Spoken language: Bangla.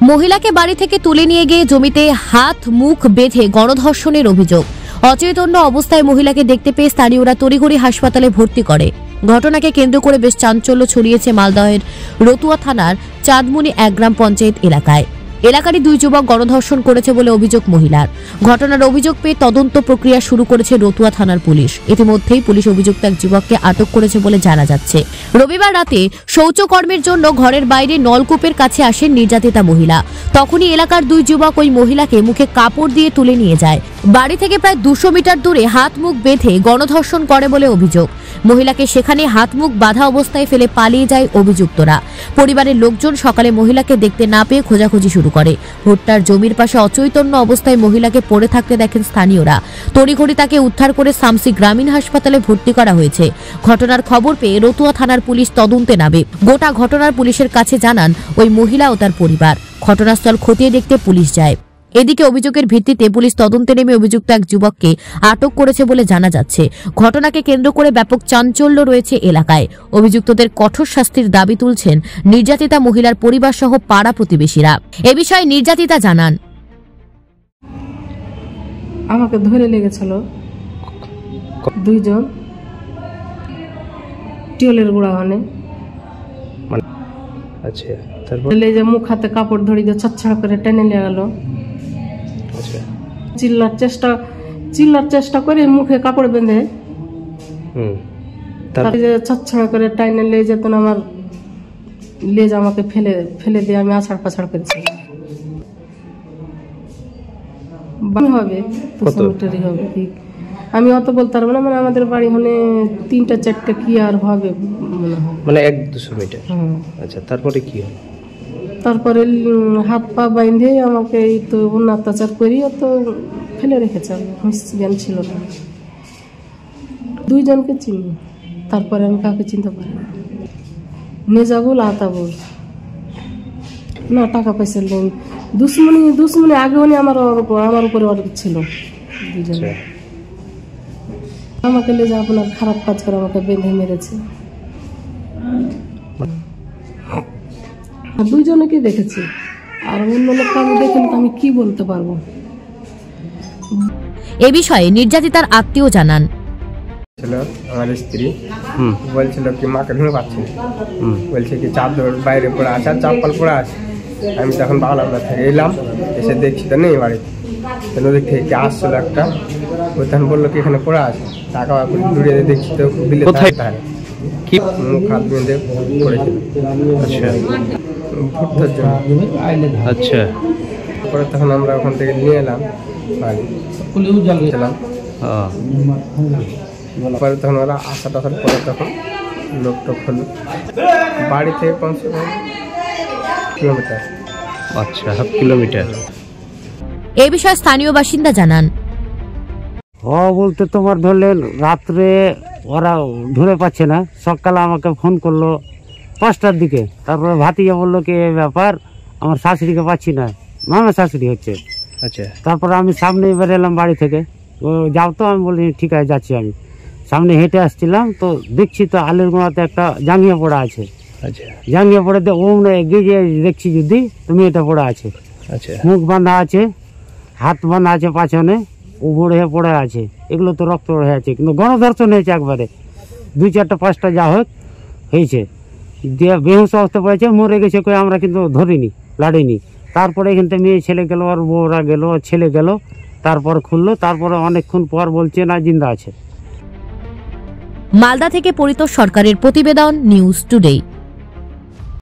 মহিলাকে বাড়ি থেকে তুলে নিয়ে গিয়ে জমিতে হাত মুখ বেঁধে গণধর্ষণের অভিযোগ। অচেতন্য অবস্থায় মহিলাকে দেখতে পেয়ে স্থানীয়রা তড়িঘড়ি হাসপাতালে ভর্তি করে। ঘটনাকে কেন্দ্র করে বেশ চাঞ্চল্য ছড়িয়েছে মালদহের রতুয়া থানার চাঁদমুনি 1 গ্রাম পঞ্চায়েত এলাকায়। এলাকারই 2 যুবক গণধর্ষণ করেছে বলে অভিযোগ মহিলার। ঘটনার অভিযোগ পেয়ে তদন্ত প্রক্রিয়া শুরু করেছে রতুয়া থানার পুলিশ। ইতিমধ্যেই পুলিশ অভিযুক্ত এক যুবককে আটক করেছে বলে জানা যাচ্ছে। রবিবার রাতে শৌচকর্মের জন্য ঘরের বাইরে নলকূপের কাছে আসেন নির্যাতিতা মহিলা। তখনই এলাকার 2 যুবক ওই মহিলাকে মুখে কাপড় দিয়ে তুলে নিয়ে যায়। বাড়ি থেকে প্রায় 200 মিটার দূরে হাত মুখ বেঁধে গণধর্ষণ করে বলে অভিযোগ। মহিলাকে সেখানে হাত মুখ বাঁধা অবস্থায় ফেলে পালিয়ে যায় অভিযুক্তরা। পরিবারের লোকজন সকালে মহিলাকে দেখতে না পেয়ে খোঁজাখুঁজি শুরু করে। ভুট্টার জমির পাশে অচৈতন্য অবস্থায় মহিলাকে পড়ে থাকতে দেখেন স্থানীয়রা। তড়িঘড়ি তাকে উদ্ধার করে সামসি গ্রামীণ হাসপাতালে ভর্তি করা হয়েছে। ঘটনার খবর পেয়ে রতুয়া থানার পুলিশ তদন্তে নামে। গোটা ঘটনার পুলিশের কাছে জানান ওই মহিলা ও তার পরিবার। ঘটনাস্থল খতিয়ে দেখতে পুলিশ যায়। এদিকে অভিযোগের ভিত্তিতে পুলিশ তদন্তে নেমে অভিযুক্ত এক যুবককে আটক করেছে বলে জানা যাচ্ছে। ঘটনাকে কেন্দ্র করে ব্যাপক চাঞ্চল্য রয়েছে এলাকায়। অভিযুক্তদের কঠোর শাস্তির দাবি তুলছেন নির্যাতিতা মহিলার পরিবার সহ পাড়া প্রতিবেশীরা। এ বিষয়ে নির্যাতিতা জানান, আমাকে ধরে লেগেছিল 2 জন টিউলের গোড়া মানে। আচ্ছা, তারপর যে মুখ হাতে কাপড় ধরে দিয়ে ছটছড় করে টেনে নিয়ে গেল। আচ্ছা, চিল্লার চেষ্টা করে মুখে কাপড় বেঁধে ছটছড় করে টাইনে নিয়ে যেত। আমার লেজ আমাকে ফেলে দিয়ে আমি আছাড় পাছাড় করেছি। হবে হবে কি আমি অত বলতে পারবো না। মানে আমাদের বাড়ি হলে 3-4টা কি আর হবে মনে হয়, মানে 1-200 মিটার। আচ্ছা, তারপরে কি হলো? তারপরে হাত পা বাইন্ধে আমাকে এই তো অত্যাচার করি তো ফেলে রেখেছে। জ্ঞান ছিল না। 2 জনকে চিনি, তারপরে আমি কাউকে চিনতে পারি না। নেজাবুল আতাবুল না, টাকা পয়সা নেই। দুশ্মনী আগে উনি আমার উপরে অনেক ছিল। 2 জন আমাকে লেজা আপনার খারাপ কাজ করে আমাকে বেঁধে মেরেছে। 2 জনকে দেখেছি, আর অন্য লোককে আমি দেখিনি, আমি কি বলতে পারবো। এ বিষয়ে নির্যাতিতার আত্মীয় জানান, আমার স্ত্রী বলছিল কি মাকে ঢুকে পাচ্ছি না, বলছে কি চাদর বাইরে পড়ে আছে আর চাপ্পল পড়ে আছে। আমি তখন বাংলা থেকে এলাম, এসে দেখছি তো নেই বাড়িতে। নদীর থেকে আসছিল একটা, ওই তখন বললো কি এখানে পড়ে আছে। টাকা দূরে দেখছি তো বিলে কি মুখ হাত বেঁধে পড়েছিল। আচ্ছা, ভুট্টার জন্য। আচ্ছা, পরে তখন আমরা ওখান থেকে নিয়ে এলাম বাড়ি ছিলাম। পরে তখন ওরা আসার পরে তখন লোকটা হলো বাড়ি থেকে 5 কিলোমিটার। আচ্ছা, 1/2 কিলোমিটার। এ বিষয়ে স্থানীয় বাসিন্দা জানান, বলতে তোমার ধরলেন রাত্রে ওরা ধরে পাচ্ছে না। সকালে আমাকে ফোন করলো 5টার দিকে। তারপরে ভাতিজা বললো কি এই ব্যাপার, আমার শাশুড়িকে পাচ্ছি না, মামা শাশুড়ি হচ্ছে। আচ্ছা, তারপরে আমি সামনে বের এলাম বাড়ি থেকে। যাও তো, আমি বলি ঠিক আছে যাচ্ছি। আমি সামনে হেঁটে আসছিলাম তো দেখছি তো আলের গোড়াতে একটা জাঙ্গিয়া পড়া আছে। আচ্ছা, জাঙ্গিয়া পড়ে এগিয়ে দেখছি যদি তুমি এটা পড়া আছে। আচ্ছা, মুখ বাঁধা আছে, হাত বাঁধা আছে পাছনে, উপরে হয়ে পড়ে আছে। এগুলো তো রক্ত হয়ে আছে, কিন্তু গণধর্ষণ হয়েছে একবারে। 2-4টা 5টা যা হোক হয়েছে, দিয়ে বেহুশ অবস্থা পড়েছে, মরে গেছে। কই আমরা কিন্তু ধরিনি, লাড়িনি। তারপরে এখান থেকে মেয়ে ছেলে গেল, আর বউরা গেল, ছেলে গেল, তারপর খুললো। তারপরে অনেকক্ষণ পর বলছে না জিন্দা আছে। মালদা থেকে পরিতোষ সরকারের প্রতিবেদন, নিউজ টুডে।